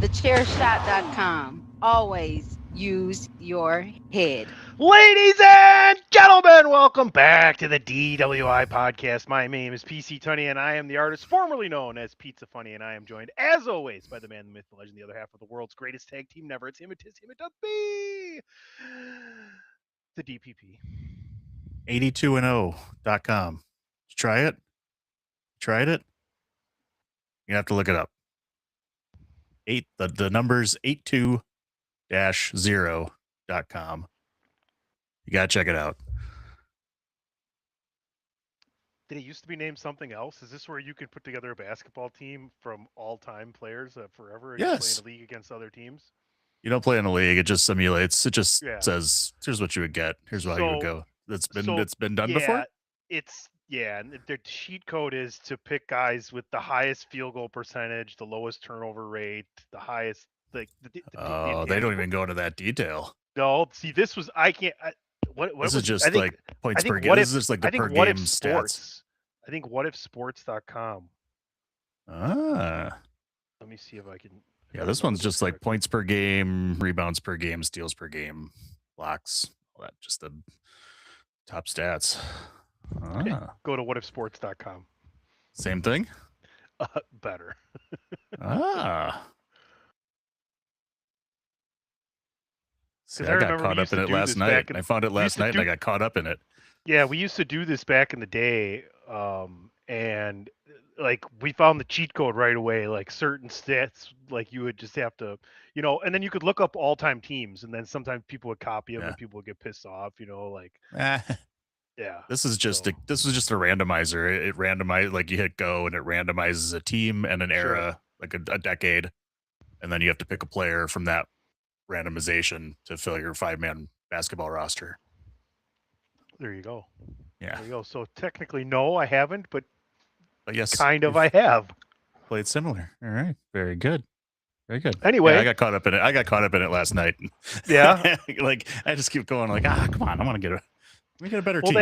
thechairshot.com. Always use your head. Ladies and gentlemen, welcome back to the DWI podcast. My name is PC Tunney, and I am the artist formerly known as Pizza Funny, and I am joined, as always, by the man, the myth, the legend, the other half of the world's greatest tag team never. It's him, it is him, it be the DPP. 82and0.com. Try it. Tried it. You have to look it up. The number's 82-0.com. You gotta check it out. Did it used to be named something else? Is this where you can put together a basketball team from all-time players forever and Yes. play in a league against other teams? You don't play in a league. It just simulates. It just Yeah. says, "Here's what you would get. Here's how you would go." It's been done before. And their cheat code is to pick guys with the highest field goal percentage, the lowest turnover rate, the highest They don't even go into that detail. No, see, this was what This was is just like points per game. This is just like the per game stats. I think whatifsports.com. Ah. Let me see if I can. Yeah, this one's just like points per game, rebounds per game, steals per game, blocks, all that, just the top stats. Okay. Go to whatifsports.com. Same thing? Better. See, I got caught up in it last night. I found it last night and I got caught up in it. Yeah, we used to do this back in the day. And like we found the cheat code right away, like certain stats, like you would just have to, and then you could look up all-time teams, and then sometimes people would copy them and people would get pissed off, like. Yeah. This was just a randomizer. It randomized, like you hit go and it randomizes a team and an era, like a decade, and then you have to pick a player from that randomization to fill your 5-man basketball roster. There you go. Yeah. There you go. So technically, no, I haven't, but yes, kind of I have. Played similar. All right. Very good. Very good. Anyway, I got caught up in it. I got caught up in it last night. Yeah. Like I just keep going like, come on, I want to get a better team.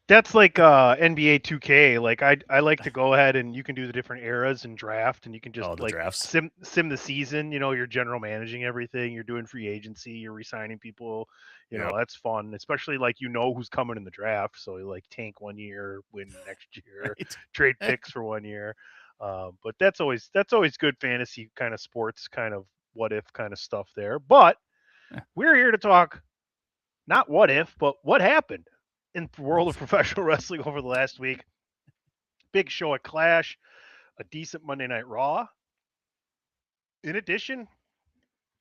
That's like NBA 2K. Like I like to go ahead and you can do the different eras and draft, and you can just like drafts. sim the season. You're general managing everything. You're doing free agency. You're re-signing people. That's fun, especially like who's coming in the draft. So you like tank 1 year, win next year, right. Trade picks for 1 year. But that's always good fantasy kind of sports kind of what if kind of stuff there. But we're here to talk not what if, but what happened in the world of professional wrestling over the last week. Big show at Clash, a decent Monday Night Raw. In addition,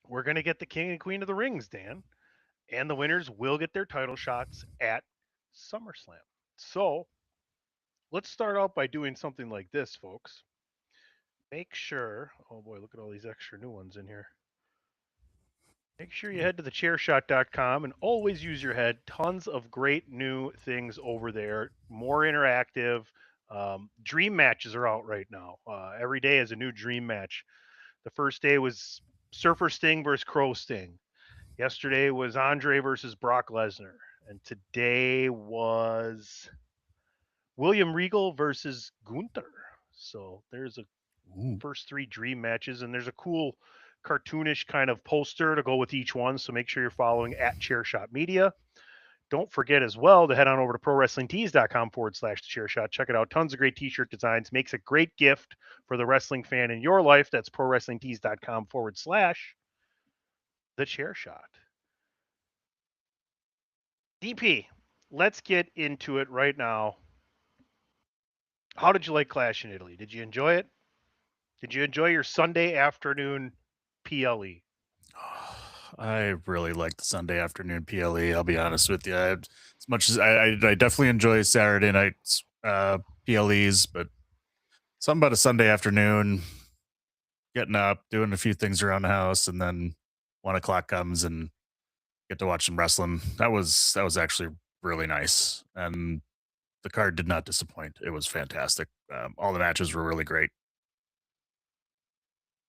we're going to get the King and Queen of the Rings, Dan, and the winners will get their title shots at SummerSlam. So let's start out by doing something like this, folks. Make sure, oh boy, look at all these extra new ones in here. Make sure you head to thechairshot.com and always use your head. Tons of great new things over there. More interactive. Dream matches are out right now. Every day is a new dream match. The first day was Surfer Sting versus Crow Sting. Yesterday was Andre versus Brock Lesnar. And today was William Regal versus Gunther. So there's a first 3 dream matches, and there's a cool cartoonish kind of poster to go with each one. So make sure you're following at Chairshot Media. Don't forget as well to head on over to prowrestlingtees.com/thechairshot. Check it out. Tons of great t-shirt designs. Makes a great gift for the wrestling fan in your life. That's prowrestlingtees.com/thechairshot. DP, let's get into it right now. How did you like Clash in Italy? Did you enjoy it? Did you enjoy your Sunday afternoon PLE? I really like the Sunday afternoon PLE. I'll be honest with you. As much as I definitely enjoy Saturday nights PLEs, but something about a Sunday afternoon, getting up, doing a few things around the house, and then 1 o'clock comes and get to watch some wrestling. That was actually really nice, and the card did not disappoint. It was fantastic. All the matches were really great.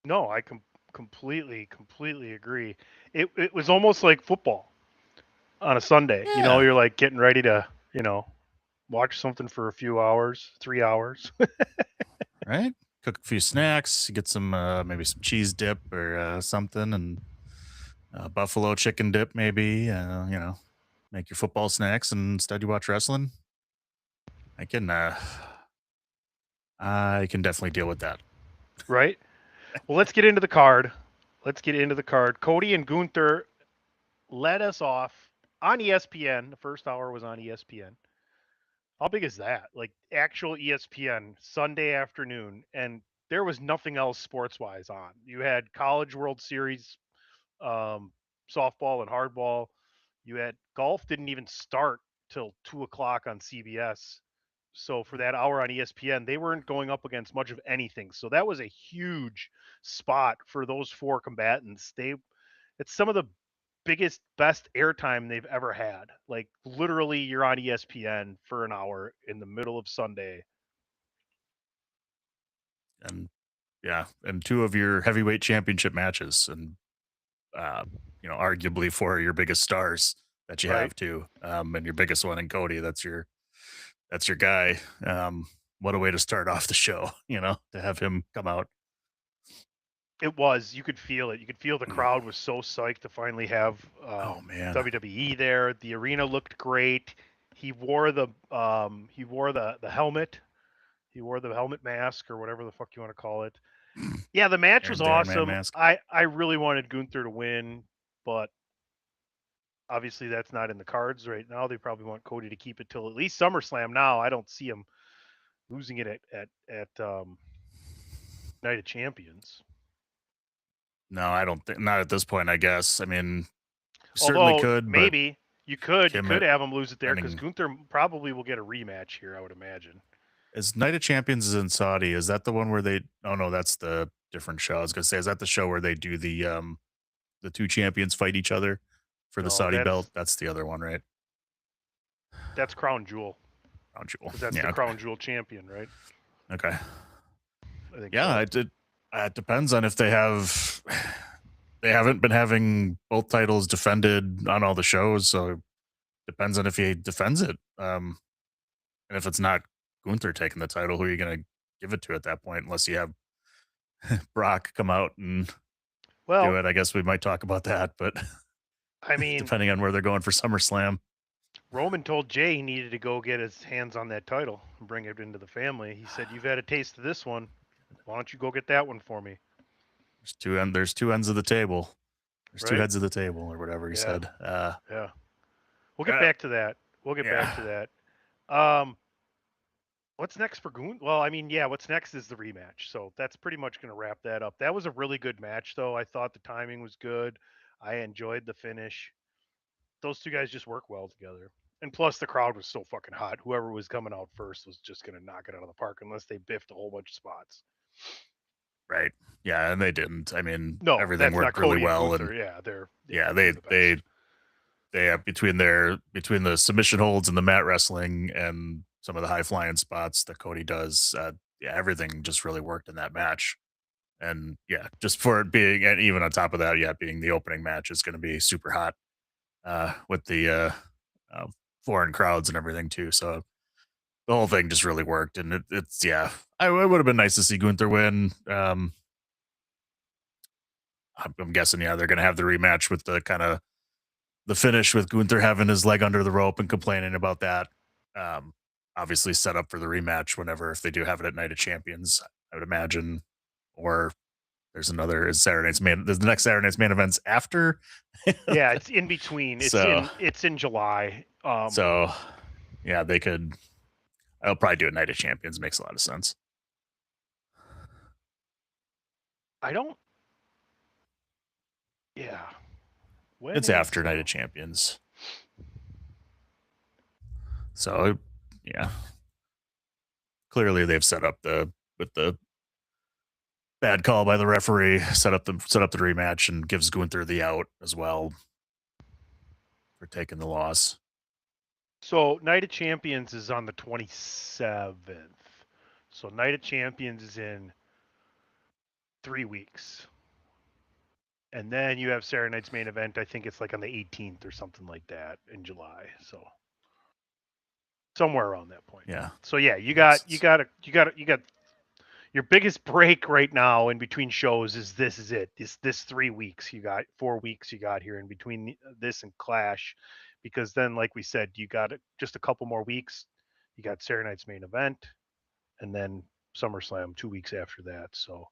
No, I completely agree. It was almost like football on a Sunday. Yeah. You're like getting ready to, watch something for a few hours, 3 hours. Right? cook a few snacks, get some maybe some cheese dip or something, and buffalo chicken dip maybe. Make your football snacks, and instead you watch wrestling. I can definitely deal with that. Right. Well, let's get into the card. Cody and Gunther led us off on ESPN. The first hour was on ESPN. How big is that? Like actual ESPN Sunday afternoon, and there was nothing else sports-wise on. You had College World Series, softball and hardball. You had golf didn't even start till 2 o'clock on CBS. So for that hour on ESPN, they weren't going up against much of anything. So that was a huge spot for those four combatants. It's some of the biggest, best airtime they've ever had. Like literally, you're on ESPN for an hour in the middle of Sunday. And yeah, and two of your heavyweight championship matches, and arguably four of your biggest stars that you have too, and your biggest one in Cody. That's your guy. What a way to start off the show, to have him come out. It was. You could feel it. You could feel the crowd was so psyched to finally have WWE there. The arena looked great. He wore the helmet. He wore the helmet mask or whatever the fuck you want to call it. Yeah, the match was awesome. I really wanted Gunther to win, but obviously that's not in the cards right now. They probably want Cody to keep it till at least SummerSlam. Now I don't see him losing it at Night of Champions. No, I don't think. Not at this point, I guess. I mean, certainly could. Maybe you could have him lose it there because Gunther probably will get a rematch here. I would imagine. Is Night of Champions is in Saudi? Is that the one where they? Oh no, that's the different show. I was gonna say, is that the show where they do the two champions fight each other for the Saudi belt? That's the other one, right? That's Crown Jewel. Crown Jewel. That's the Crown Jewel champion, right? Okay. I think yeah, so. It depends on if they have. They haven't been having both titles defended on all the shows, so it depends on if he defends it. And if it's not Gunther taking the title, who are you going to give it to at that point? Unless you have Brock come out and do it. I guess we might talk about that, but I mean, depending on where they're going for SummerSlam. Roman told Jay he needed to go get his hands on that title and bring it into the family. He said, "You've had a taste of this one. Why don't you go get that one for me?" There's two ends of the table. There's two heads of the table, or whatever he said. Yeah. We'll get back to that. Back to that. What's next for Gunther? Well, I mean, what's next is the rematch. So that's pretty much going to wrap that up. That was a really good match, though. I thought the timing was good. I enjoyed the finish. Those two guys just work well together. And plus, the crowd was so fucking hot. Whoever was coming out first was just going to knock it out of the park unless they biffed a whole bunch of spots. Right. Yeah, and they didn't. I mean, no, everything worked really well. And they have between the submission holds and the mat wrestling and some of the high flying spots that Cody does. Everything just really worked in that match. And just for it being, and even on top of that, being the opening match is going to be super hot with the foreign crowds and everything too. So the whole thing just really worked, and it would have been nice to see Gunther win. I'm guessing, they're going to have the rematch with the kind of the finish with Gunther having his leg under the rope and complaining about that. Obviously set up for the rematch if they do have it at Night of Champions, I would imagine. Or there's the next Saturday night's main events after. It's in between. It's in July. They could. I'll probably do a Night of Champions. Makes a lot of sense. I don't. Yeah. It's after Night of Champions. So, clearly they've set up with the bad call by the referee, set up the rematch and gives Gunther the out as well for taking the loss. So Night of Champions is on the 27th. So Night of Champions is in 3 weeks. And then you have Saturday night's main event. I think it's like on the 18th or something like that in July. So somewhere around that point. Yeah. So you got your biggest break right now in between shows is it. This 3 weeks you got, 4 weeks you got here in between this and Clash, because then, like we said, you got just a couple more weeks. You got Saturday night's main event, and then SummerSlam 2 weeks after that. So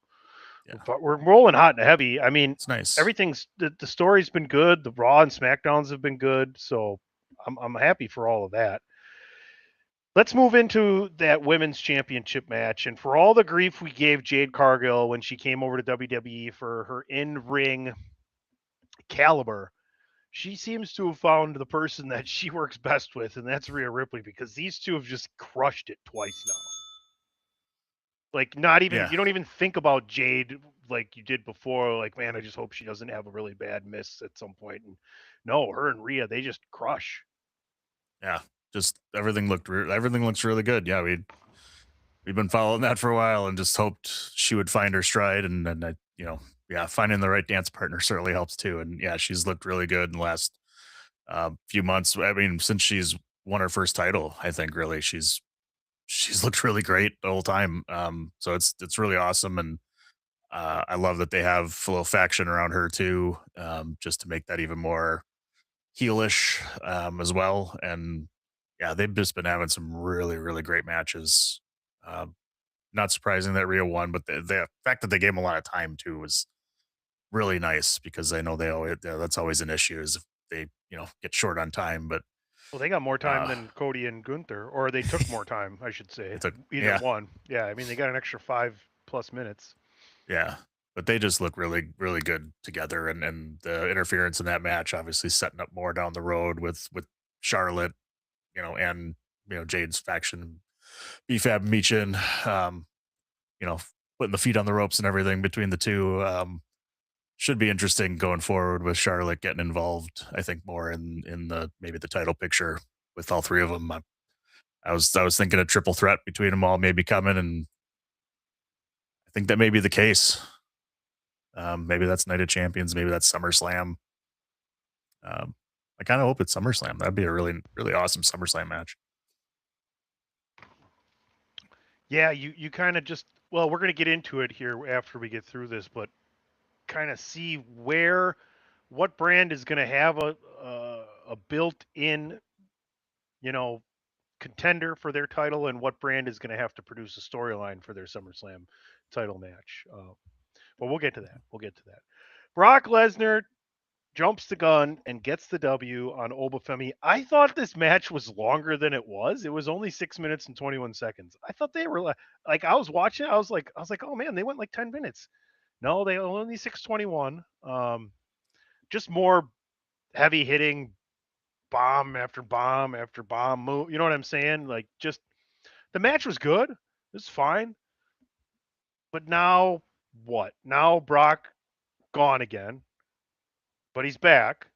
we're rolling hot and heavy. I mean, It's nice. everything's the story's been good. The Raw and SmackDowns have been good. So I'm happy for all of that. Let's move into that women's championship match. And for all the grief we gave Jade Cargill when she came over to WWE for her in-ring caliber, she seems to have found the person that she works best with, and that's Rhea Ripley, because these two have just crushed it twice now. Like, not even, you don't even think about Jade like you did before. Like, man, I just hope she doesn't have a really bad miss at some point. And no, her and Rhea, they just crush. Yeah, just everything looks really good. Yeah, we've been following that for a while and just hoped she would find her stride, and then finding the right dance partner certainly helps too. And yeah, she's looked really good in the last few months. I mean, since she's won her first title, I think really she's looked really great the whole time. So it's really awesome, and I love that they have a little faction around her too, just to make that even more heelish as well. And yeah, they've just been having some really, really great matches. Not surprising that Rhea won, but the fact that they gave him a lot of time too was really nice, because I know they always that's always an issue, is if they get short on time. But well, they got more time than Cody and Gunther, or they took more time, I should say. Either one. Yeah, I mean, they got an extra 5+ minutes. Yeah, but they just look really, really good together, and the interference in that match obviously setting up more down the road with Charlotte, and Jade's faction, BFAB Michin, putting the feet on the ropes and everything between the two. Should be interesting going forward with Charlotte getting involved, I think, more in the maybe the title picture with all three of them. I was thinking a triple threat between them all maybe coming, and I think that may be the case. Maybe that's Night of Champions, maybe that's SummerSlam. I kind of hope it's SummerSlam. That'd be a really, really awesome SummerSlam match. Yeah, you kind of just, well, we're going to get into it here after we get through this, but kind of see what brand is going to have a built-in, contender for their title, and what brand is going to have to produce a storyline for their SummerSlam title match. But we'll get to that. Brock Lesnar jumps the gun and gets the W on Obafemi. I thought this match was longer than it was. It was only 6 minutes and 21 seconds. I thought they were like I was watching it, I was like, oh man, they went like 10 minutes. No, they only 6:21. Just more heavy hitting, bomb after bomb after bomb move. You know what I'm saying? Like, just the match was good. It was fine. But now what? Now Brock gone again, but he's back.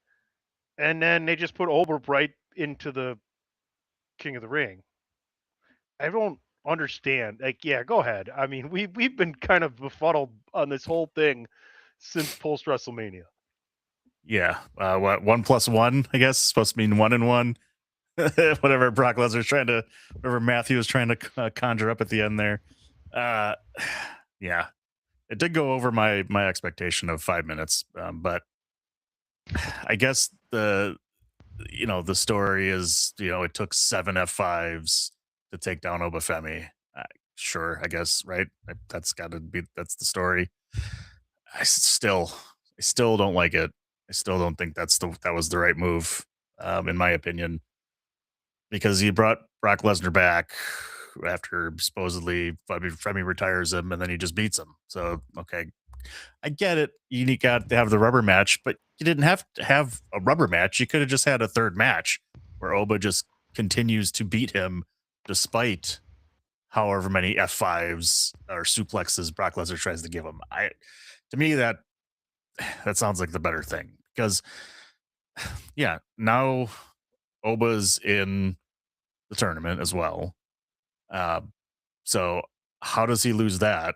And then they just put Ober right into the King of the Ring. I don't understand. Like, yeah, go ahead. I mean, we've been kind of befuddled on this whole thing since post WrestleMania. Yeah, what 1 + 1? I guess supposed to mean 1 and 1. Whatever whatever Matthew was trying to conjure up at the end there. Yeah, it did go over my expectation of 5 minutes, but I guess the story is, it took 7 F5s to take down Obafemi. Sure, I guess, right? That's the story. I still don't like it. I still don't think that was the right move, in my opinion, because he brought Brock Lesnar back after supposedly Femi retires him, and then he just beats him. So, okay, I get it. You got to have the rubber match, but you didn't have to have a rubber match. You could have just had a third match where Oba just continues to beat him despite however many F5s or suplexes Brock Lesnar tries to give him. To me, that sounds like the better thing, because yeah, now Oba's in the tournament as well. So how does he lose that?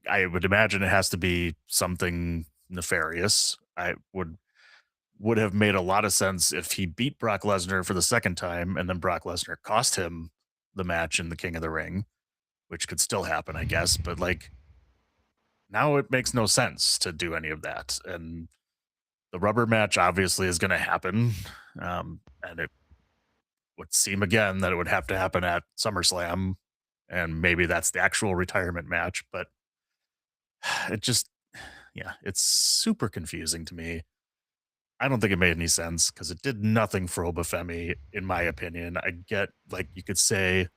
I would imagine it has to be something nefarious. I would have made a lot of sense if he beat Brock Lesnar for the second time, and then Brock Lesnar cost him the match in the King of the Ring. which could still happen, I guess. But like now it makes no sense to do any of that. And the rubber match obviously is going to happen. And it would seem again that it would have to happen at SummerSlam. And maybe that's the actual retirement match. But it just, yeah, it's super confusing to me. I don't think it made any sense because it did nothing for Obafemi, in my opinion. I get, like, you could say,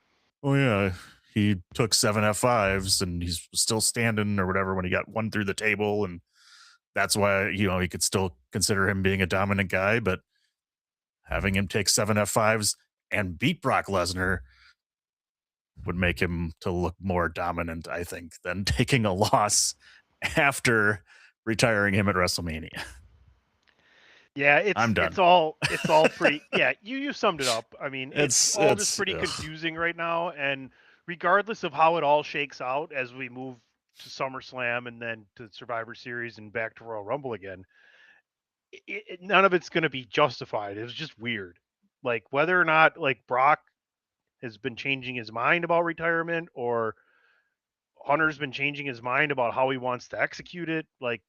oh, yeah, he took 7 F5s and he's still standing or whatever when he got one through the table. And that's why, he could still consider him being a dominant guy. But having him take 7 F5s and beat Brock Lesnar would make him to look more dominant, I think, than taking a loss after retiring him at WrestleMania. Yeah, I'm done. it's all pretty. Yeah, you summed it up. I mean, it's all just pretty confusing right now. And regardless of how it all shakes out as we move to SummerSlam and then to Survivor Series and back to Royal Rumble again, none of it's going to be justified. It's just weird. Like whether or not like Brock has been changing his mind about retirement or Hunter's been changing his mind about how he wants to execute it. Like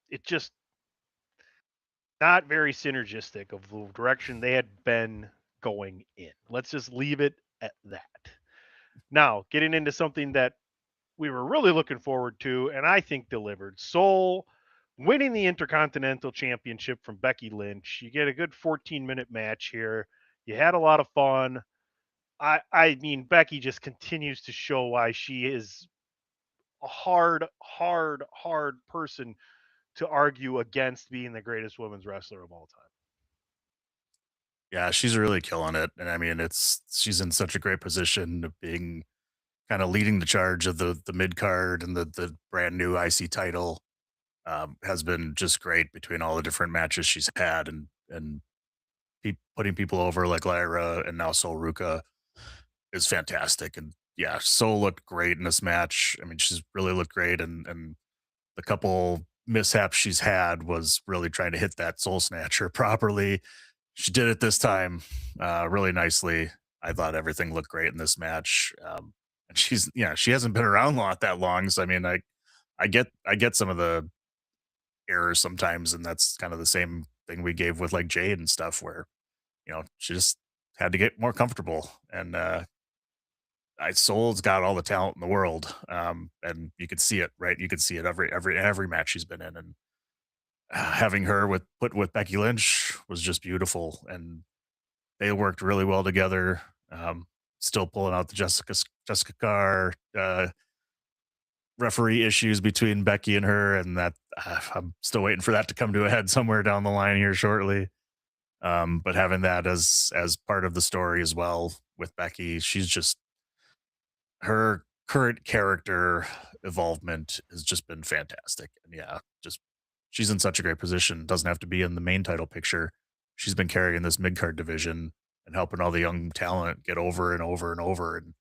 it just not very synergistic of the direction they had been going in. Let's just leave it at that. Now, getting into something that we were really looking forward to, and I think delivered. Soul winning the Intercontinental Championship from Becky Lynch. You get a good 14-minute match here. You had a lot of fun. I mean, Becky just continues to show why she is a hard person to argue against being the greatest women's wrestler of all time. Yeah, she's really killing it. And I mean, she's in such a great position of being kind of leading the charge of the mid card, and the brand new IC title has been just great between all the different matches she's had, and putting people over like Lyra and now Sol Ruka is fantastic. And yeah, Sol looked great in this match. I mean, she's really looked great, and the couple mishaps she's had was really trying to hit that soul snatcher properly. She did it this time really nicely. I thought everything looked great in this match. And she hasn't been around that long. So I mean, I get some of the errors sometimes, and that's kind of the same thing we gave with like Jade and stuff, where she just had to get more comfortable. And Soul's got all the talent in the world, and you could see it, right? You could see it every match she's been in, and having her put with Becky Lynch was just beautiful, and they worked really well together. Still pulling out the Jessica Carr referee issues between Becky and her, and that I'm still waiting for that to come to a head somewhere down the line here shortly. But having that as part of the story as well with Becky, she's just, her current character evolvement has just been fantastic. And yeah, just she's in such a great position. Doesn't have to be in the main title picture. She's been carrying this mid card division and helping all the young talent get over and over and over. And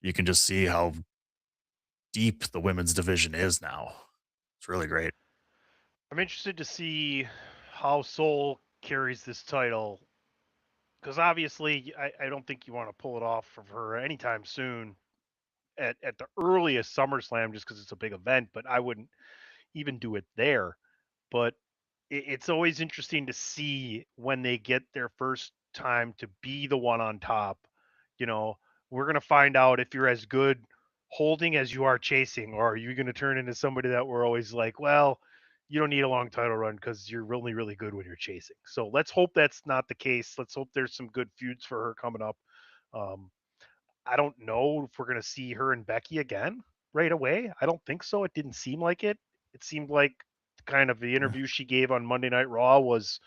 you can just see how deep the women's division is now. It's really great. I'm interested to see how Soul carries this title, because obviously I don't think you want to pull it off of her anytime soon at the earliest SummerSlam, just because it's a big event, but I wouldn't even do it there. But it's always interesting to see when they get their first time to be the one on top. We're going to find out if you're as good holding as you are chasing, or are you going to turn into somebody that we're always like, well, you don't need a long title run because you're really, really good when you're chasing. So let's hope that's not the case. Let's hope there's some good feuds for her coming up. I don't know if we're going to see her and Becky again right away. I don't think so. It didn't seem like it. It seemed like kind of the interview she gave on Monday Night Raw was,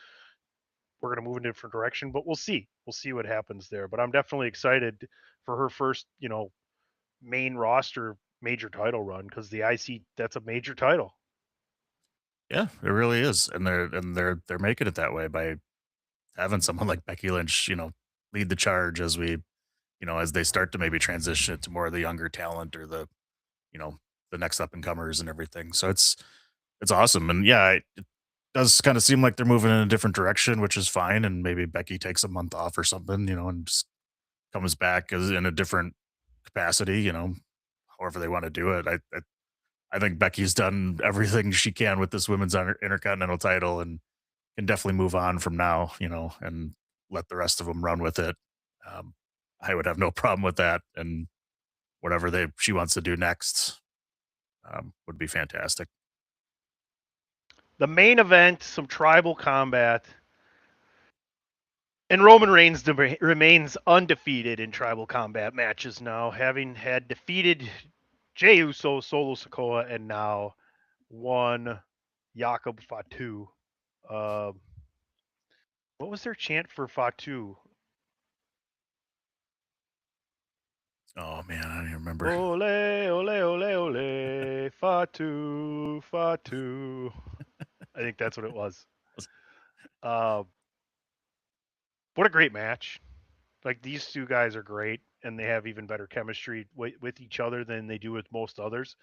we're going to move in a different direction, but we'll see. We'll see what happens there. But I'm definitely excited for her first, main roster major title run, because the IC, that's a major title. Yeah, it really is. And they're making it that way by having someone like Becky Lynch, lead the charge as as they start to maybe transition it to more of the younger talent, or the next up and comers and everything. So it's awesome. And yeah, it does kind of seem like they're moving in a different direction, which is fine. And maybe Becky takes a month off or something, and just comes back as in a different capacity, however they want to do it. I think Becky's done everything she can with this women's intercontinental title and can definitely move on from now, and let the rest of them run with it. I would have no problem with that, and whatever she wants to do next would be fantastic. The main event, some tribal combat. And Roman Reigns remains undefeated in tribal combat matches now, having had defeated Jey Uso, Solo Sikoa, and now won Jakob Fatu. What was their chant for Fatu? Oh man, I don't even remember. Ole, ole, ole, ole, Fatu, Fatu. I think that's what it was. What a great match. Like, these two guys are great, and they have even better chemistry with each other than they do with most others.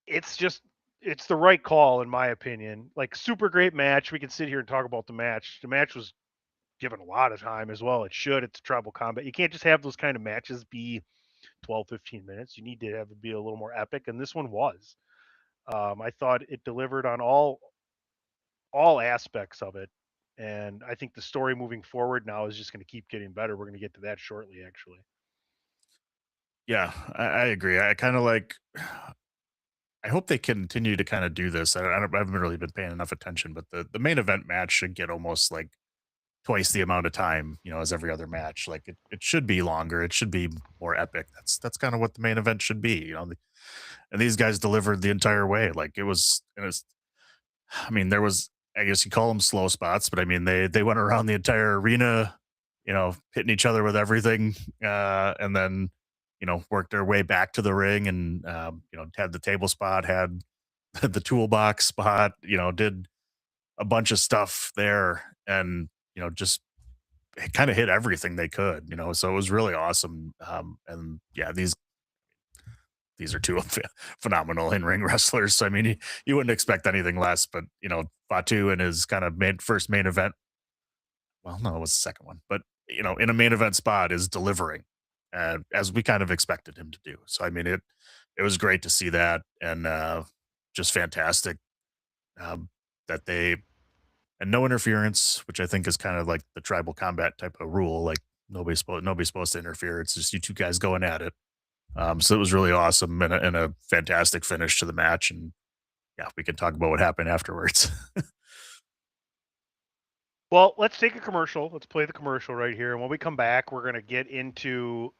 It's the right call, in my opinion. Like, super great match. We can sit here and talk about the match. The match was given a lot of time as well. It should. It's tribal combat. You can't just have those kind of matches be 12, 15 minutes. You need to have it be a little more epic, and this one was. I thought it delivered on all aspects of it. And I think the story moving forward now is just going to keep getting better. We're going to get to that shortly, actually. Yeah, I agree. I kind of like. I hope they continue to kind of do this. I haven't really been paying enough attention, but the main event match should get almost like twice the amount of time, as every other match. Like it should be longer. It should be more epic. That's kind of what the main event should be, and these guys delivered the entire way. Like it was. I mean, there was, I guess you call them slow spots, but I mean, they went around the entire arena, hitting each other with everything, and then, worked their way back to the ring and, had the table spot, had the toolbox spot, did a bunch of stuff there and, just kind of hit everything they could, so it was really awesome. And yeah, these are two phenomenal in-ring wrestlers. So, I mean, you wouldn't expect anything less, but, Fatu in his kind of first main event. Well, no, it was the second one, but, in a main event spot is delivering as we kind of expected him to do. So, I mean, it was great to see that and just fantastic that and no interference, which I think is kind of like the tribal combat type of rule. Like nobody's supposed to interfere. It's just you two guys going at it. So it was really awesome and a fantastic finish to the match. And yeah, we can talk about what happened afterwards. Well, let's take a commercial. Let's play the commercial right here. And when we come back, we're going to get into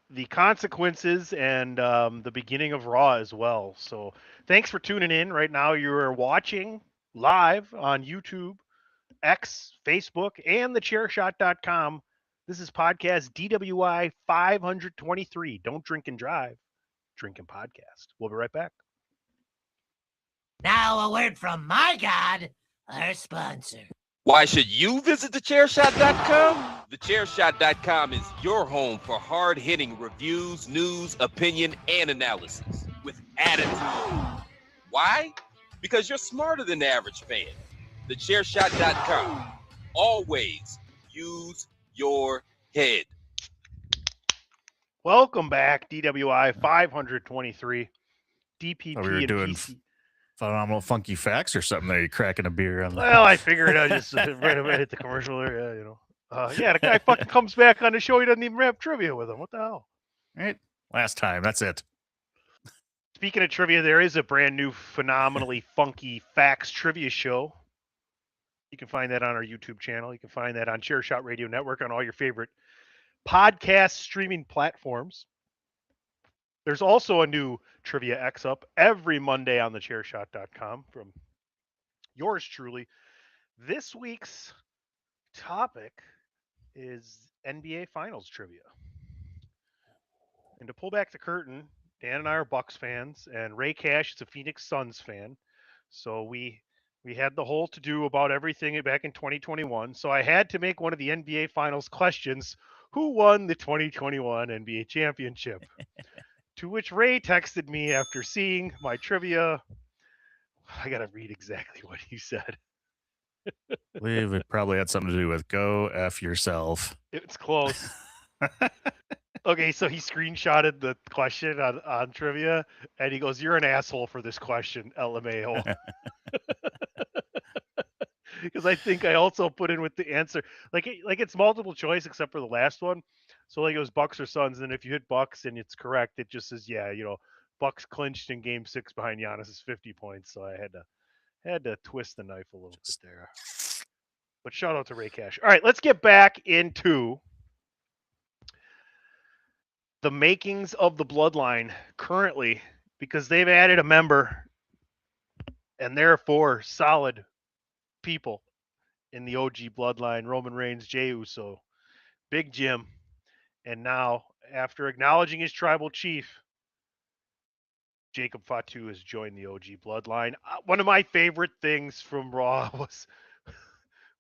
the consequences and the beginning of Raw as well. So thanks for tuning in. Right now, you're watching live on YouTube, X, Facebook, and thechairshot.com. This is podcast DWI 523. Don't drink and drive. Drink and podcast. We'll be right back. Now a word from my God, our sponsor. Why should you visit thechairshot.com? Thechairshot.com is your home for hard-hitting reviews, news, opinion, and analysis with attitude. Why? Because you're smarter than the average fan. Thechairshot.com. Always use your head. Welcome back, DWI 523. DPP we were and doing PC. Phenomenal funky facts or something there. You cracking a beer on Well, I figured I'd just right hit the commercial there. Yeah, the guy fucking comes back on the show. He doesn't even have trivia with him. What the hell? Right? Last time. That's it. Speaking of trivia, there is a brand new, phenomenally funky facts trivia show. You can find that on our YouTube channel. You can find that on Chairshot Radio Network on all your favorite podcast streaming platforms. There's also a new Trivia X up every Monday on thechairshot.com from yours truly. This week's topic is NBA Finals trivia. And to pull back the curtain, Dan and I are Bucks fans, and Ray Cash is a Phoenix Suns fan. So we had the whole to-do about everything back in 2021. So I had to make one of the NBA Finals questions, who won the 2021 NBA Championship? To which Ray texted me after seeing my trivia. I got to read exactly what he said. I believe it probably had something to do with go F yourself. It's close. Okay, so he screenshotted the question on trivia, and he goes, "You're an asshole for this question, LMAO." Because I think I also put in with the answer, like it's multiple choice except for the last one. So like it was Bucks or Suns, and if you hit Bucks and it's correct, it just says Bucks clinched in Game 6 behind Giannis's 50 points. So I had to twist the knife a little bit there. But shout out to Ray Cash. All right, let's get back into the makings of the Bloodline currently, because they've added a member, and therefore solid people in the OG Bloodline: Roman Reigns, Jey Uso, Big Jim, and now, after acknowledging his tribal chief, Jacob Fatu has joined the OG Bloodline. One of my favorite things from Raw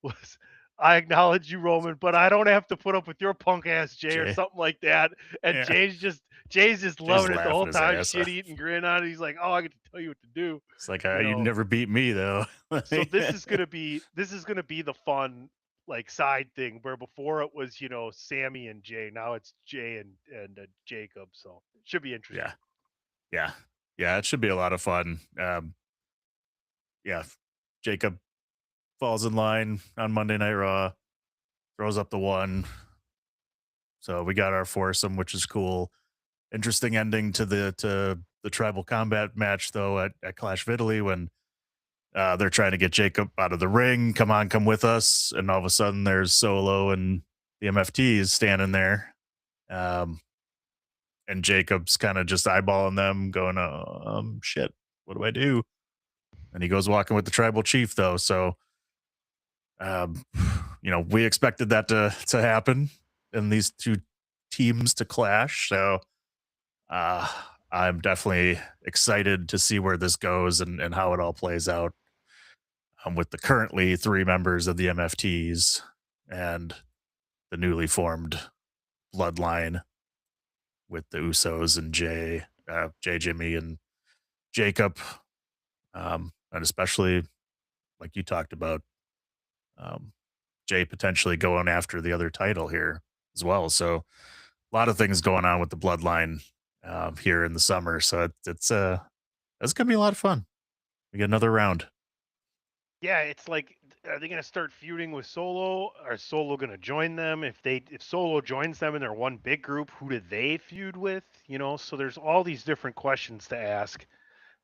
was I acknowledge you, Roman, but I don't have to put up with your punk ass Jay or something like that. And Yeah. Jay's just loving it the whole his time, ass shit off. eating grin on it. He's like, "Oh, I get to tell you what to do." It's like You you know. never beat me though. So this is gonna be the fun like side thing where before it was Sammy and Jay, now it's Jay and Jacob. So it should be interesting. Yeah. It should be a lot of fun. Yeah, Jacob falls in line on Monday Night Raw, throws up the one. So we got our foursome, which is cool. Interesting ending to the tribal combat match though at Clash of Italy when they're trying to get Jacob out of the ring. Come on, come with us. And all of a sudden there's Solo and the MFTs standing there. And Jacob's kind of just eyeballing them going, shit, what do I do? And he goes walking with the tribal chief though. So, we expected that to happen and these two teams to clash. So I'm definitely excited to see where this goes and how it all plays out. With the currently 3 members of the MFTs and the newly formed Bloodline with the Usos and Jay, Jimmy, and Jacob, and especially like you talked about, Jay potentially going after the other title here as well. So a lot of things going on with the Bloodline here in the summer. So it's gonna be a lot of fun. We get another round. Yeah, it's like, are they going to start feuding with Solo? Are Solo going to join them? If Solo joins them and they're one big group, who do they feud with? So there's all these different questions to ask,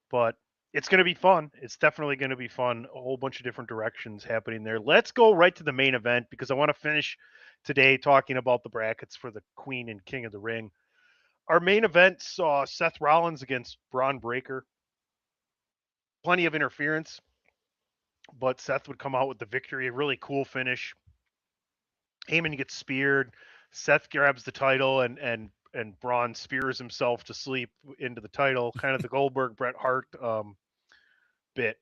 but it's going to be fun. It's definitely going to be fun. A whole bunch of different directions happening there. Let's go right to the main event because I want to finish today talking about the brackets for the Queen and King of the Ring. Our main event saw Seth Rollins against Braun Breaker. Plenty of interference, but Seth would come out with the victory. A really cool finish. Heyman gets speared. Seth grabs the title, and Braun spears himself to sleep into the title. Kind of the Goldberg Bret Hart bit.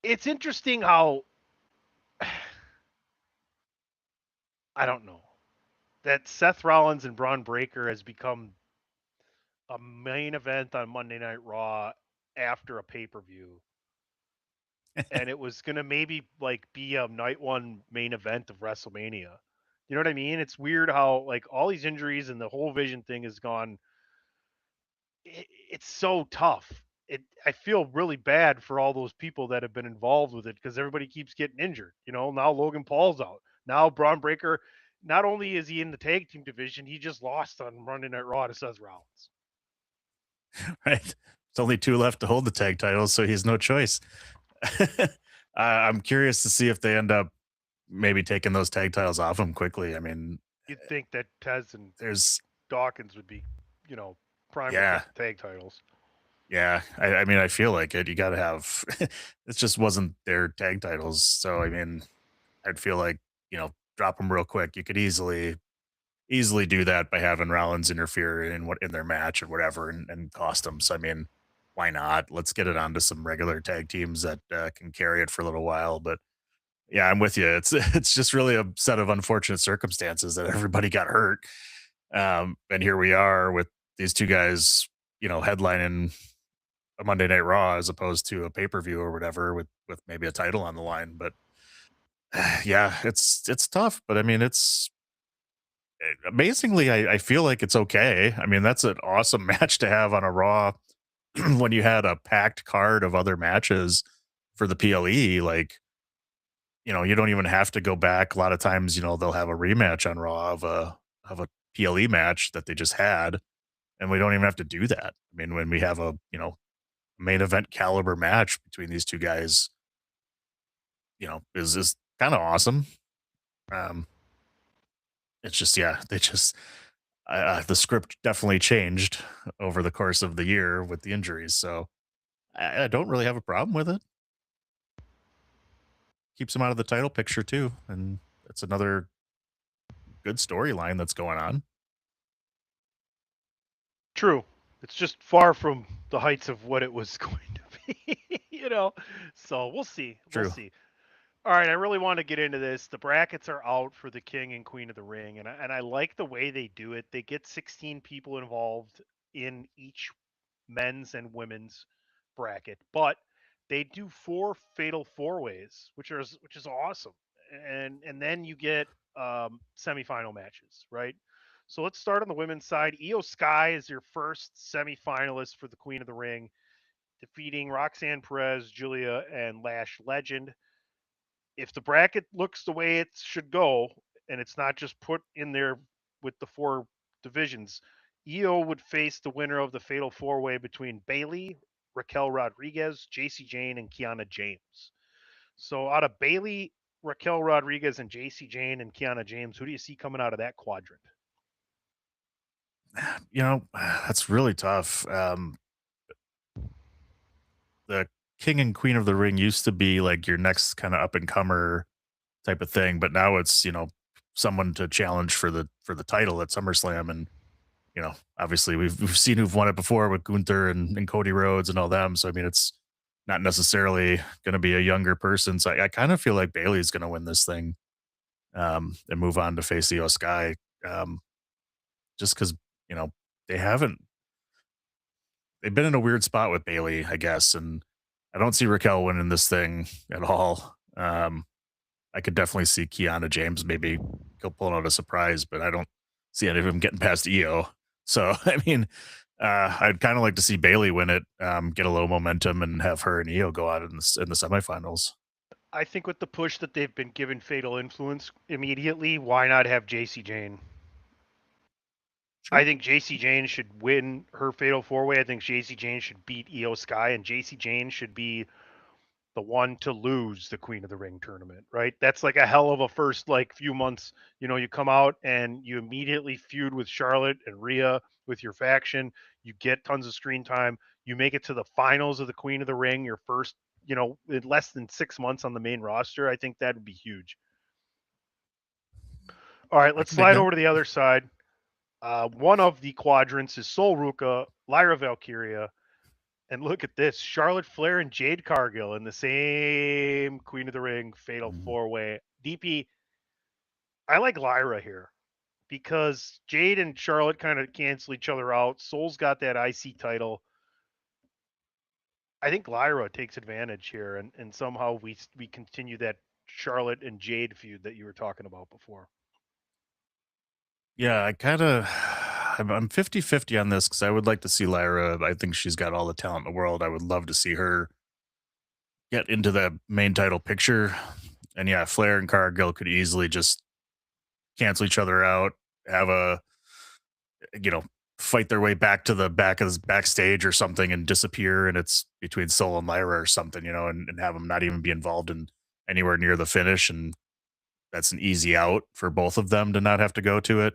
It's interesting how I don't know that Seth Rollins and Braun Breaker has become a main event on Monday Night Raw after a pay-per-view. And it was gonna maybe like be a night one main event of WrestleMania. You know what I mean? It's weird how like all these injuries and the whole Vision thing has gone. It's so tough. I feel really bad for all those people that have been involved with it because everybody keeps getting injured. Now Logan Paul's out. Now Braun Breaker. Not only is he in the tag team division, he just lost on Monday Night Raw to Seth Rollins. Right. There's only 2 left to hold the tag titles, so he has no choice. I'm curious to see if they end up maybe taking those tag titles off him quickly. I mean, you'd think that Tez and there's Dawkins would be, prime tag titles. Yeah, I mean, I feel like it. You got to have. It just wasn't their tag titles, so I mean, I'd feel like drop them real quick. You could easily do that by having Rollins interfere in their match or whatever, and cost them. So I mean, why not? Let's get it onto some regular tag teams that can carry it for a little while. But yeah, I'm with you. It's just really a set of unfortunate circumstances that everybody got hurt, and here we are with these 2 guys, headlining a Monday Night Raw as opposed to a pay-per-view or whatever with maybe a title on the line. But yeah, it's tough. But I mean, it's amazingly, I feel like it's okay. I mean, that's an awesome match to have on a Raw when you had a packed card of other matches for the PLE. Like, you don't even have to go back. A lot of times, they'll have a rematch on Raw of a PLE match that they just had, and we don't even have to do that. I mean, when we have a main event caliber match between these two guys, is kind of awesome. It's just, yeah, they just the script definitely changed over the course of the year with the injuries, so I don't really have a problem with it. Keeps them out of the title picture too, and that's another good storyline that's going on. True. It's just far from the heights of what it was going to be, So we'll see. We'll True. see. All right, I really want to get into this. The brackets are out for the King and Queen of the Ring, and I like the way they do it. They get 16 people involved in each men's and women's bracket, but they do 4 fatal 4-ways, which is awesome. And then you get semifinal matches, right? So let's start on the women's side. Io Sky is your first semifinalist for the Queen of the Ring, defeating Roxanne Perez, Julia, and Lash Legend. If the bracket looks the way it should go, and it's not just put in there with the 4 divisions, Io would face the winner of the fatal 4-way between Bailey, Raquel Rodriguez, JC Jane, and Kiana James. So out of Bailey, Raquel Rodriguez, and JC Jane and Kiana James, who do you see coming out of that quadrant? That's really tough. The King and Queen of the Ring used to be like your next kind of up and comer type of thing, but now it's someone to challenge for the title at SummerSlam, and obviously we've seen who've won it before with Gunther and Cody Rhodes and all them. So I mean, it's not necessarily going to be a younger person. So I kind of feel like Bailey's going to win this thing, and move on to face Io Sky, just because they haven't. They've been in a weird spot with Bailey, I guess, and I don't see Raquel winning this thing at all. I could definitely see Kiana James maybe go pulling out a surprise, but I don't see any of them getting past Io. So I mean, I'd kind of like to see Bailey win it, get a little momentum, and have her and Io go out in the semifinals. I think with the push that they've been given Fatal Influence immediately, why not have JC Jane? Sure. I think JC Jane should win her Fatal 4-way. I think JC Jane should beat Io Sky, and JC Jane should be the one to lose the Queen of the Ring tournament, right? That's like a hell of a first few months. You come out and you immediately feud with Charlotte and Rhea with your faction. You get tons of screen time. You make it to the finals of the Queen of the Ring, your first, in less than 6 months on the main roster. I think that would be huge. All right, let's slide over to the other side. One of the quadrants is Sol Ruca, Lyra Valkyria, and look at this: Charlotte Flair and Jade Cargill in the same Queen of the Ring Fatal 4-way. DP, I like Lyra here because Jade and Charlotte kind of cancel each other out. Sol's got that IC title. I think Lyra takes advantage here, and somehow we continue that Charlotte and Jade feud that you were talking about before. Yeah, I'm 50-50 on this because I would like to see Lyra. I think she's got all the talent in the world. I would love to see her get into the main title picture. And yeah, Flair and Cargill could easily just cancel each other out, have a, fight their way back to the backstage or something and disappear. And it's between Sol and Lyra or something, and have them not even be involved in anywhere near the finish. And that's an easy out for both of them to not have to go to it.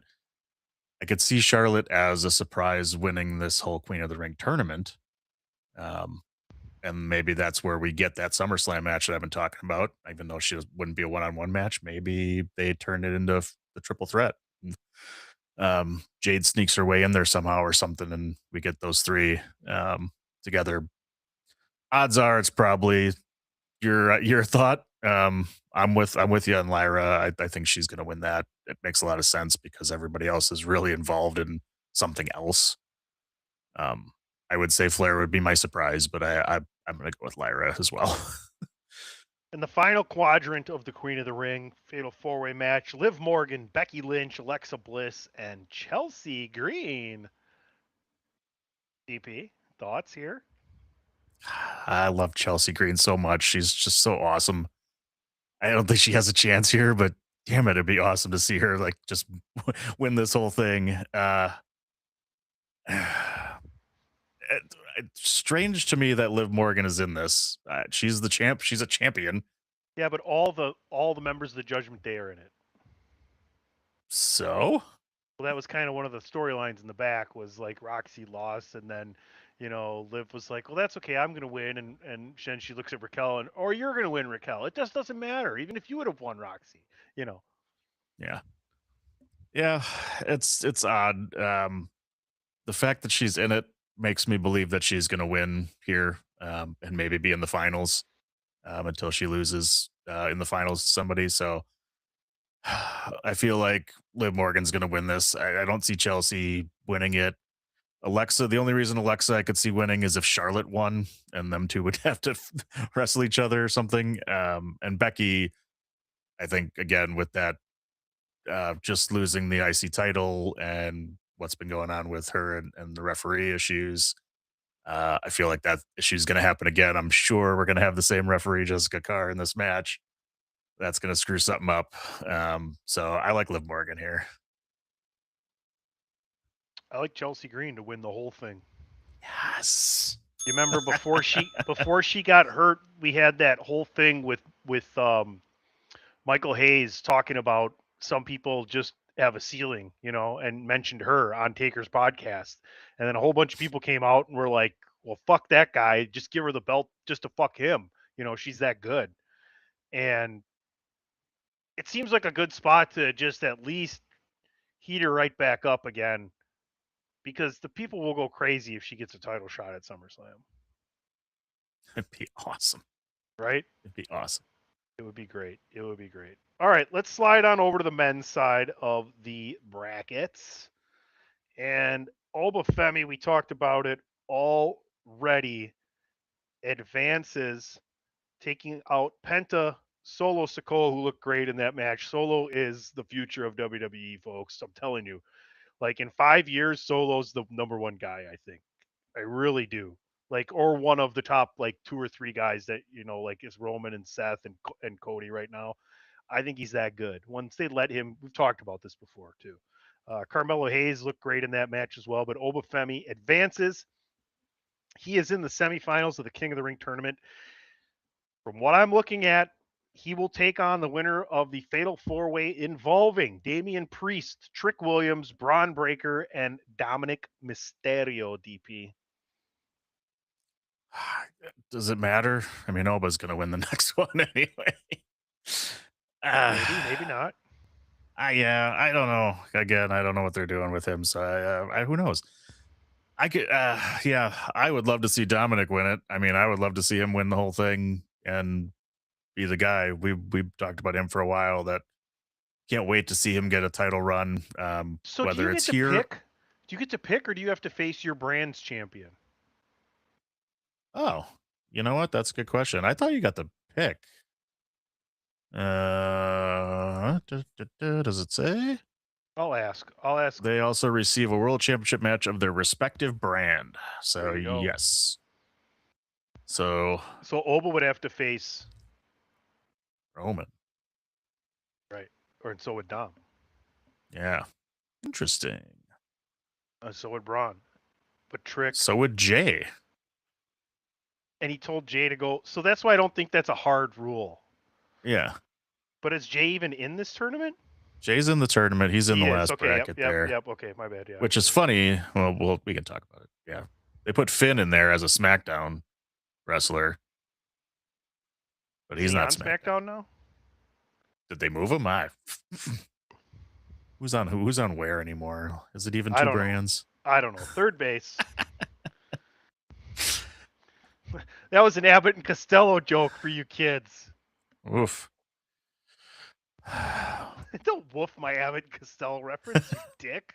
I could see Charlotte as a surprise winning this whole Queen of the Ring tournament. And maybe that's where we get that SummerSlam match that I've been talking about, even though she wouldn't be a one-on-one match. Maybe they turn it into the triple threat. Jade sneaks her way in there somehow or something, and we get those 3 together. Odds are it's probably your thought. I'm with you on Lyra. I think she's going to win that. It makes a lot of sense because everybody else is really involved in something else. I would say Flair would be my surprise, but I'm going to go with Lyra as well. In the final quadrant of the Queen of the Ring Fatal 4-Way match, Liv Morgan, Becky Lynch, Alexa Bliss, and Chelsea Green. DP, thoughts here? I love Chelsea Green so much. She's just so awesome. I don't think she has a chance here, but damn it, it'd be awesome to see her like just win this whole thing. It's strange to me that Liv Morgan is in this. She's the champ. She's a champion. Yeah, but all the members of the Judgment Day are in it. So Well, that was kind of one of the storylines in the back was like Roxy lost, and then Liv was like, well, that's okay, I'm gonna win, and then she looks at Raquel and, or you're gonna win, Raquel. It just doesn't matter, even if you would have won, Roxy. yeah, it's odd. The fact that she's in it makes me believe that she's going to win here, and maybe be in the finals until she loses in the finals to somebody. So I feel like Liv Morgan's going to win this. I don't see Chelsea winning it. Alexa, the only reason Alexa I could see winning is if Charlotte won and them two would have to wrestle each other or something. And Becky, I think, again, with that, just losing the IC title and what's been going on with her and the referee issues, I feel like that issue is going to happen again. I'm sure we're going to have the same referee, Jessica Carr, in this match. That's going to screw something up. So I like Liv Morgan here. I like Chelsea Green to win the whole thing. Yes. You remember before she got hurt, we had that whole thing with Michael Hayes talking about some people just have a ceiling, and mentioned her on Taker's podcast. And then a whole bunch of people came out and were like, well, fuck that guy. Just give her the belt just to fuck him. She's that good. And it seems like a good spot to just at least heat her right back up again, because the people will go crazy if she gets a title shot at SummerSlam. It'd be awesome. Right? It'd be awesome. It would be great. It would be great. All right, let's slide on over to the men's side of the brackets. And Oba Femi, we talked about it already, advances, taking out Penta, Solo Sikoa, who looked great in that match. Solo is the future of WWE, folks. I'm telling you. Like, in 5 years, Solo's the number one guy, I think. I really do. Like, or one of the top, like, 2 or 3 guys that, like, is Roman and Seth and Cody right now. I think he's that good. Once they let him, we've talked about this before, too. Carmelo Hayes looked great in that match as well, but Oba Femi advances. He is in the semifinals of the King of the Ring tournament. From what I'm looking at, he will take on the winner of the Fatal 4-Way involving Damian Priest, Trick Williams, Braun Breaker, and Dominic Mysterio, DP. Does it matter? I mean, Oba's going to win the next one anyway. Maybe not. Yeah, I don't know. Again, I don't know what they're doing with him, so who knows? I could, I would love to see Dominic win it. I mean, I would love to see him win the whole thing and be the guy. We talked about him for a while. That can't wait to see him get a title run. So whether it's here, do you get to pick, or do you have to face your brand's champion? Oh, you know what? That's a good question. I thought you got the pick. Does it say? I'll ask. They also receive a world championship match of their respective brand. So yes. So Oba would have to face Roman. Right. And so would Dom. Yeah. Interesting. So would Braun. But Trick. So would Jay. And he told Jay to go. So that's why I don't think that's a hard rule. Yeah. But is Jay even in this tournament? Jay's in the tournament. He's in the last bracket there. Yep. Okay, my bad. Yeah. Which is funny. Well, we can talk about it. Yeah. They put Finn in there as a SmackDown wrestler. But he's not on SmackDown now? Did they move him? Who's on where anymore? Is it even two brands? I don't know. Third base. That was an Abbott and Costello joke for you kids. Oof. Don't woof my Abbott and Costello reference, you dick.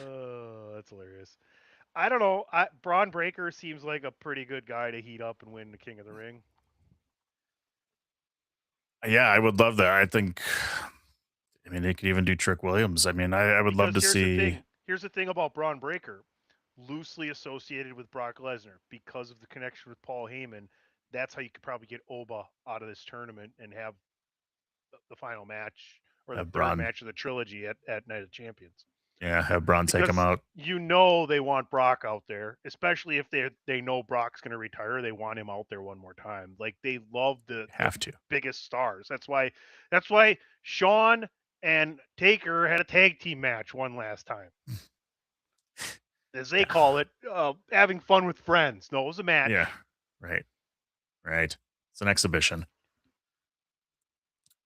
Oh, that's hilarious. I don't know. Braun Breaker seems like a pretty good guy to heat up and win the King of the Ring. Yeah, I would love that. I think. I mean, they could even do Trick Williams. I mean, I would love to Because here's the see. thing. Here's the thing about Braun Breaker, loosely associated with Brock Lesnar because of the connection with Paul Heyman. That's how you could probably get Oba out of this tournament and have the final match or the Have third Braun. match of the trilogy at Night of Champions. Yeah, have Braun take him Because out. you know they want Brock out there, especially if they know Brock's going to retire. They want him out there one more time. Like they love the Have to. biggest stars. That's why Shawn and Taker had a tag team match one last time. As they call it, having fun with friends. No, it was a match. Yeah, right. It's an exhibition.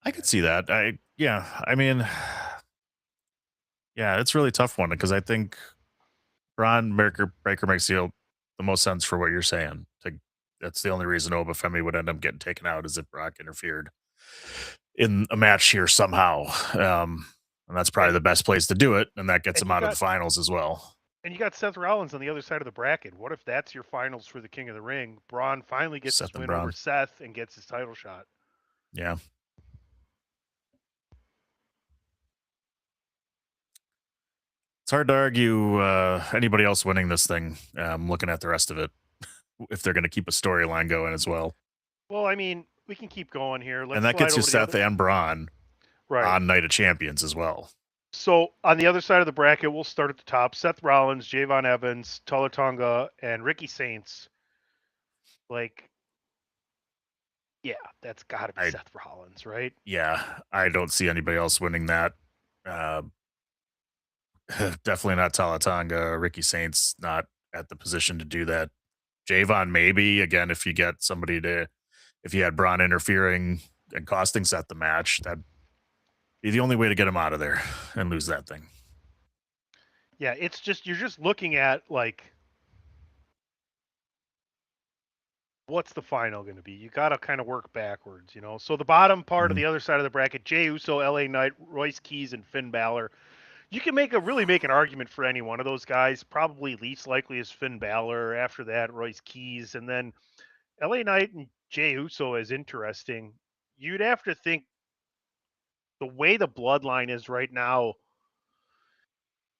I could see that. I mean, yeah, it's a really tough one because I think Braun Breaker makes the most sense for what you're saying. That's the only reason Oba Femi would end up getting taken out is if Brock interfered in a match here somehow. And that's probably the best place to do it, and that gets him out of the finals as well. And you got Seth Rollins on the other side of the bracket. What if that's your finals for the King of the Ring? Braun finally gets his win over Seth and gets his title shot. Yeah. It's hard to argue anybody else winning this thing, looking at the rest of it, if they're going to keep a storyline going as well. Well, I mean, we can keep going here. And that gets you Seth and Braun on Night of Champions as well. So on the other side of the bracket, we'll start at the top. Seth Rollins, Javon Evans, Tula Tonga, and Ricky Saints. Like, yeah, that's got to be Seth Rollins, right? Yeah, I don't see anybody else winning that. Definitely not Tula Tonga. Ricky Saints not at the position to do that. Javon, maybe, again, if you get somebody if you had Braun interfering and costing Seth the match, that'd be the only way to get him out of there and lose that thing. Yeah, it's just, you're just looking at, like, what's the final going to be? You got to kind of work backwards, you know? So the bottom part of the other side of the bracket, Jey Uso, LA Knight, Royce Keys, and Finn Balor. You can really make an argument for any one of those guys. Probably least likely is Finn Balor. After that, Royce Keys. And then LA Knight and Jey Uso is interesting. You'd have to think the way the bloodline is right now,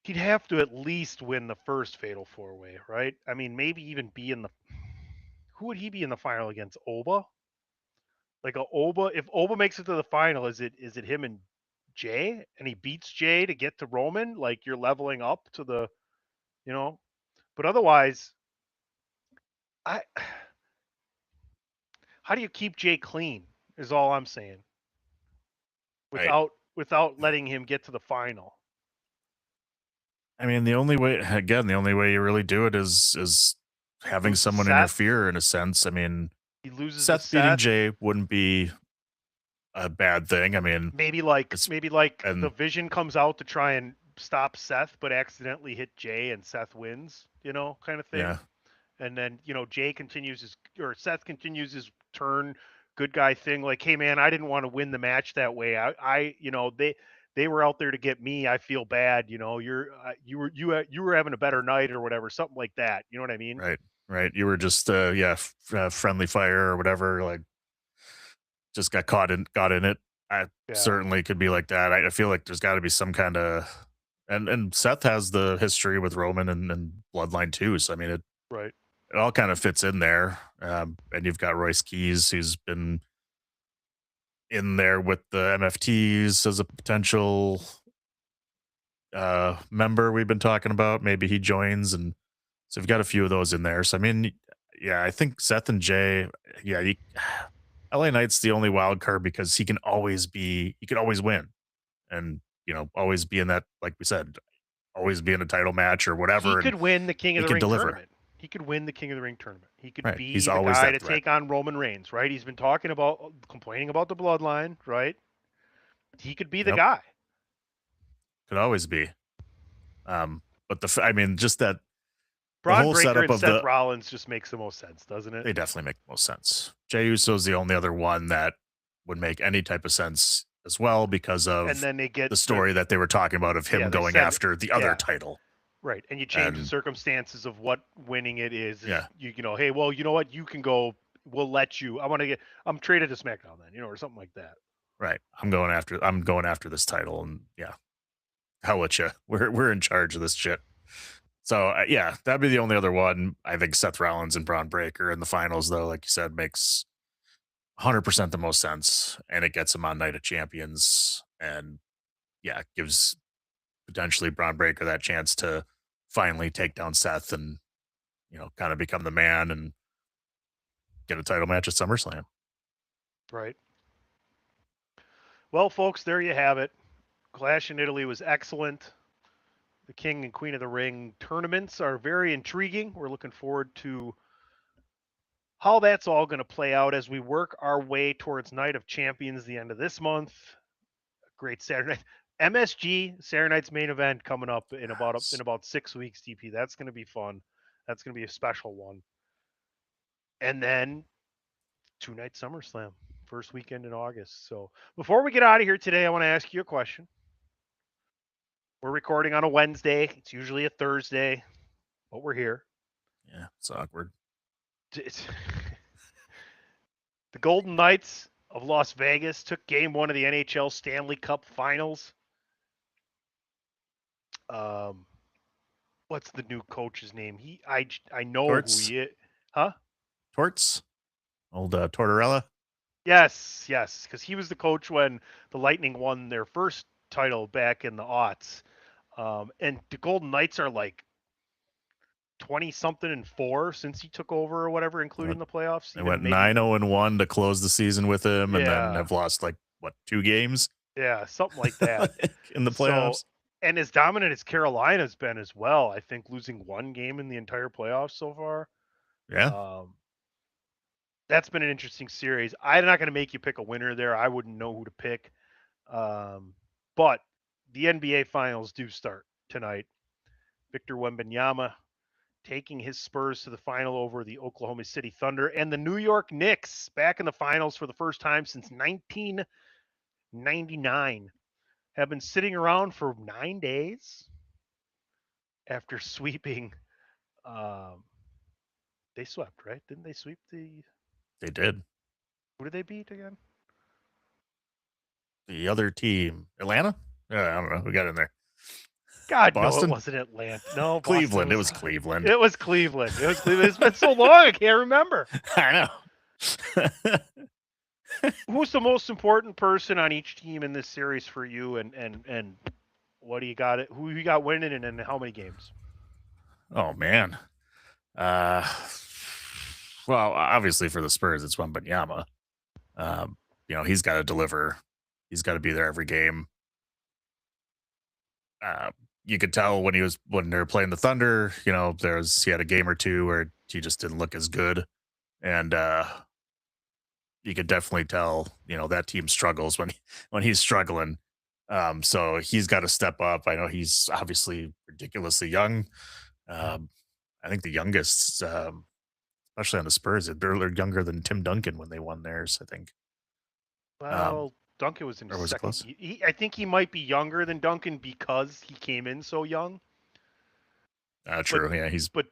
he'd have to at least win the first Fatal 4-Way, right? I mean, maybe even be in the... Who would he be in the final against? Oba? Like Oba, if Oba makes it to the final, is it him and Jey, and he beats Jey to get to Roman? Like, you're leveling up to the, you know, but otherwise, how do you keep Jey clean is all I'm saying, without letting him get to the final. I mean, the only way you really do it is having someone interfere in a sense. I mean, he loses Seth beating Jey wouldn't be a bad thing. I mean, maybe the Vision comes out to try and stop Seth, but accidentally hit Jey and Seth wins, you know, kind of thing. Yeah. And then, you know, Seth continues his turn good guy thing. Like, hey man, I didn't want to win the match that way. I you know, they were out there to get me. I feel bad. You know, you were having a better night or whatever, something like that. You know what I mean? Right. You were just friendly fire or whatever. Like, just got in it. Certainly could be like that. I feel like there's got to be some kind of, and Seth has the history with Roman and Bloodline too. So I mean, it all kind of fits in there. And you've got Royce Keys, who's been in there with the MFTs as a potential member we've been talking about. Maybe he joins, and so we've got a few of those in there. So I mean, yeah, I think Seth and Jey, LA Knight's the only wild card because he can always win, and you know, always be in that, like we said, always be in a title match or whatever. He could win the King of the Ring tournament. He could win the King of the Ring tournament. He could be the guy to take on Roman Reigns, right? He's been complaining about the bloodline, right? He could be the guy. Could always be. But just that Braun Breaker and Seth Rollins just makes the most sense, doesn't it? They definitely make the most sense. Jey Uso's the only other one that would make any type of sense as well because of and then they get the story that they were talking about of him going after the other title. Right, and you change the And- circumstances of what winning it is. Yeah. You know, hey, well, you know what? You can go. We'll let you. I'm traded to SmackDown then, or something like that. Right. I'm going after this title, and yeah, hell with you. We're in charge of this shit. So yeah, that'd be the only other one. I think Seth Rollins and Braun Breaker in the finals, though, like you said, makes 100% the most sense, and it gets him on Night of Champions, and yeah, gives potentially Braun Breaker that chance to finally take down Seth and kind of become the man and get a title match at SummerSlam. Right. Well, folks, there you have it. Clash in Italy was excellent. The King and Queen of the Ring tournaments are very intriguing. We're looking forward to how that's all going to play out as we work our way towards Night of Champions the end of this month. Great Saturday night. MSG Saturday night's main event coming up in about 6 weeks. DP, that's going to be fun. That's going to be a special one. And then 2-night SummerSlam, first weekend in August. So before we get out of here today, I want to ask you a question. We're recording on a Wednesday. It's usually a Thursday, but we're here. Yeah, it's awkward. The Golden Knights of Las Vegas took Game 1 of the NHL Stanley Cup Finals. What's the new coach's name? I know Torts? who he is. Huh? Torts, old Tortorella. Yes, because he was the coach when the Lightning won their first title back in the aughts. And the Golden Knights are like 20-something and 4 since he took over or whatever, including the playoffs. They went 9-0-1 to close the season with him, and then have lost 2 games? Yeah, something like that in the playoffs. And as dominant as Carolina's been as well, I think losing 1 game in the entire playoffs so far. Yeah. That's been an interesting series. I'm not going to make you pick a winner there. I wouldn't know who to pick. But the NBA Finals do start tonight. Victor Wembanyama taking his Spurs to the final over the Oklahoma City Thunder, and the New York Knicks back in the finals for the first time since 1999. Have been sitting around for 9 days after sweeping. They swept, right? Didn't they sweep the? They did. Who did they beat again? The other team, Atlanta? I don't know. We got in there. God, Boston? no, it wasn't Atlanta. No, Cleveland. It was Boston Cleveland. It was Cleveland. It's been so long, I can't remember. I know. Who's the most important person on each team in this series for you, and what do you got? Who you got winning, and in how many games? Oh man. Well, obviously for the Spurs, it's Wembanyama. He's got to deliver. He's got to be there every game. You could tell when they were playing the Thunder, he had a game or two where he just didn't look as good, and you could definitely tell that team struggles when he's struggling. So he's got to step up. I know he's obviously ridiculously young. I think the youngest, especially on the Spurs, they're younger than Tim Duncan when they won theirs, I think. Well, Duncan was in his second. Close? I think he might be younger than Duncan because he came in so young. True. But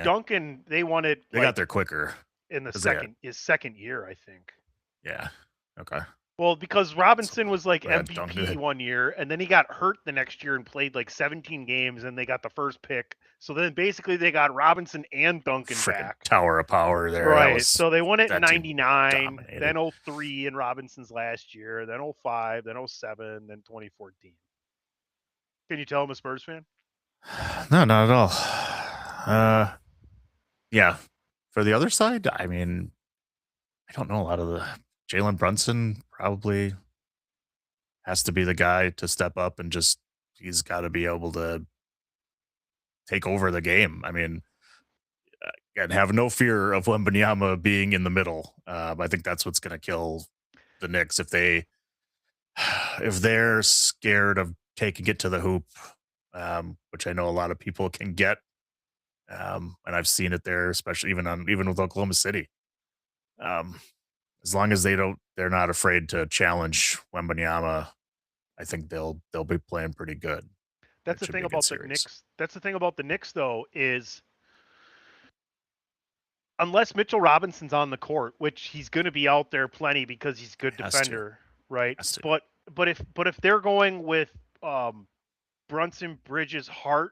Duncan, they wanted. They got there quicker in the his second year, I think. Yeah. Okay. Well, because Robinson was like Brad MVP Duncan. 1 year, and then he got hurt the next year and played like 17 games, and they got the first pick. So then basically they got Robinson and Duncan Freaking back. tower of power there. Right. So they won it in that team 99, dominated. then 03 in Robinson's last year, then 05, then 07, then 2014. Can you tell I'm a Spurs fan? No, not at all. Yeah. For the other side, I mean, I don't know a lot of the Jalen Brunson probably has to be the guy to step up and he's got to be able to take over the game. I mean, and have no fear of Wembanyama being in the middle. I think that's what's going to kill the Knicks if they're scared of taking it to the hoop, which I know a lot of people can get. And I've seen it there, especially even with Oklahoma City. As long as they're not afraid to challenge Wembanyama, I think they'll be playing pretty good. That's the should thing be a good about the series. Knicks. That's the thing about the Knicks, though, is unless Mitchell Robinson's on the court, which he's going to be out there plenty because he's a good Has to. defender, right? Has to. But if they're going with Brunson, Bridges, Hart,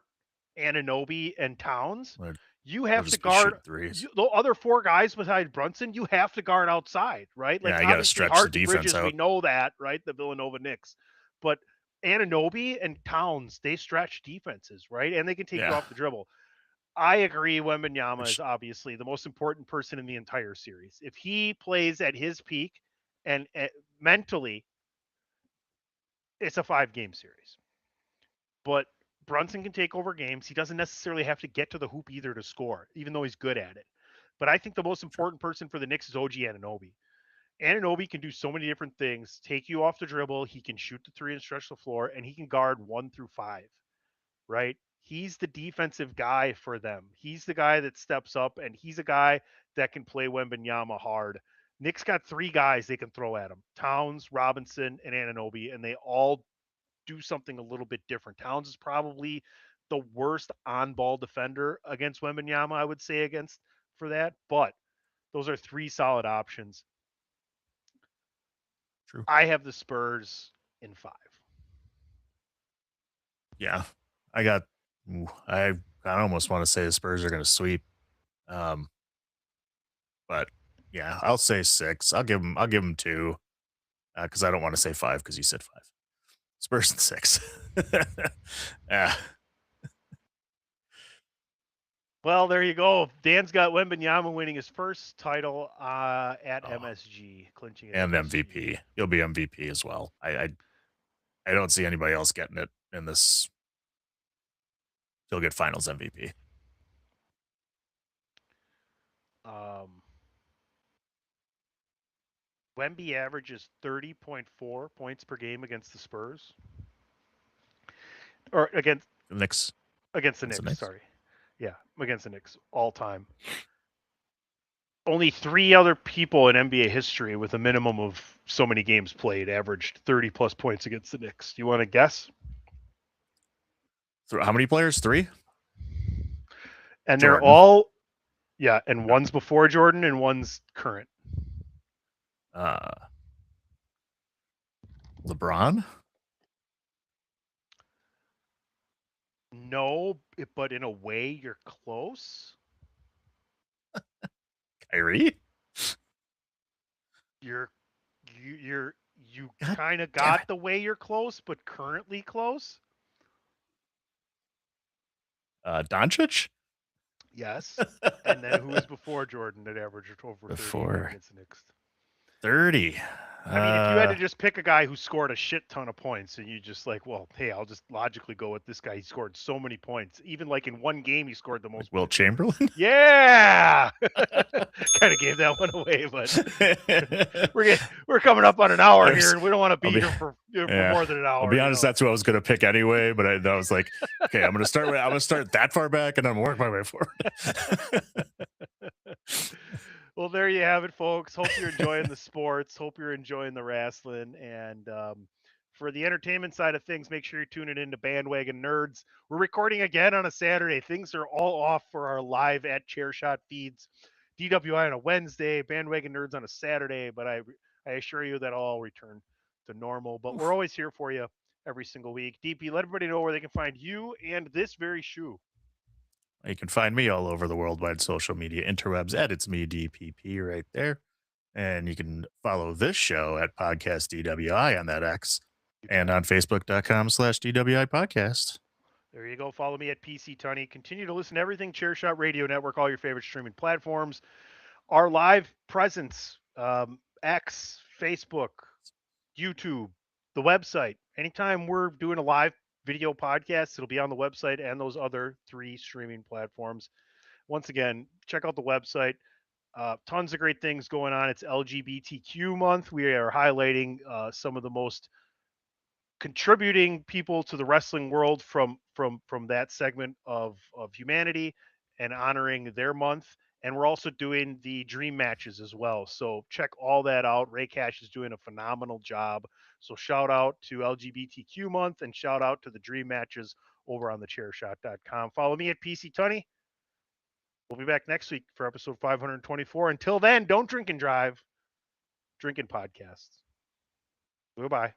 Anunoby, and Towns, Right. you They'll have to just be guard shooting threes. the other four guys besides Brunson. You have to guard outside, right? Yeah, Like you gotta obviously stretch the Hart and defense Bridges, we out. know that, right? The Villanova Knicks, but Anunoby and Towns, they stretch defenses, right? And they can take you Yeah. off the dribble. I agree. Wembanyama Which- is obviously the most important person in the entire series. If he plays at his peak and mentally, it's a 5-game series. But Brunson can take over games. He doesn't necessarily have to get to the hoop either to score, even though he's good at it. But I think the most important person for the Knicks is OG Anunoby. Anunoby can do so many different things, take you off the dribble. He can shoot the three and stretch the floor, and he can guard 1 through 5, right? He's the defensive guy for them. He's the guy that steps up, and he's a guy that can play Wembanyama hard. Knicks got 3 guys they can throw at him: Towns, Robinson, and Anunoby, and they all do something a little bit different. Towns is probably the worst on-ball defender against Wembanyama, I would say, against for that. But those are 3 solid options. True. I have the Spurs in 5. Yeah, I almost want to say the Spurs are going to sweep, but yeah, I'll say 6. I'll give them 2, because I don't want to say 5 because you said 5. Spurs in 6. Yeah. Well, there you go. Dan's got Wembanyama winning his first title at Oh. MSG, clinching it. And at MVP. He'll be MVP as well. I don't see anybody else getting it in this. He'll get Finals MVP. Wemby averages 30.4 points per game against the Spurs, or against The Knicks. the Against the Knicks. Knicks? Sorry, yeah, against the Knicks all time. Only 3 other people in NBA history with a minimum of so many games played averaged 30 plus points against the Knicks. Do you want to guess? How many players? 3? And they're Jordan. all, yeah, and one's before Jordan and one's current. LeBron? No, but in a way, you're close. Kyrie? You God kind of damn got it. the way you're close, but currently close. Doncic? Yes. And then who was before Jordan that averaged over 30 Before. against the Knicks? 30. I mean, if you had to just pick a guy who scored a shit ton of points, and you just like, well, hey, I'll just logically go with this guy. He scored so many points. Even like in one game, he scored the most. Will Chamberlain? Yeah, kind of gave that one away, but we're coming up on an hour here, and we don't want to be be- here for yeah. more than an hour. I'll be you honest, know? that's who I was going to pick anyway, but I was like, okay, I'm going to start that far back and then work my way forward. Well, there you have it, folks. Hope you're enjoying the sports. Hope you're enjoying the wrestling. And for the entertainment side of things, make sure you're tuning in to Bandwagon Nerds. We're recording again on a Saturday. Things are all off for our live at Chairshot feeds. DWI on a Wednesday, Bandwagon Nerds on a Saturday. But I assure you that all return to normal. But we're always here for you every single week. DP, let everybody know where they can find you and this very shoe. You can find me all over the worldwide social media interwebs at It's Me DPP right there. And you can follow this show at Podcast DWI on that X and on Facebook.com/DWI Podcast. There you go. Follow me at PC Tunney. Continue to listen to everything Chairshot Radio Network, all your favorite streaming platforms. Our live presence, X, Facebook, YouTube, the website. Anytime we're doing a live video podcast, it'll be on the website and those other 3 streaming platforms. Once again, check out the website. Tons of great things going on. It's LGBTQ month. We are highlighting some of the most contributing people to the wrestling world from that segment of humanity and honoring their month. And we're also doing the dream matches as well. So check all that out. Ray Cash is doing a phenomenal job. So shout out to LGBTQ month and shout out to the dream matches over on thechairshot.com. Follow me at PC Tunney. We'll be back next week for episode 524. Until then, don't drink and drive. Drinking podcasts. Goodbye.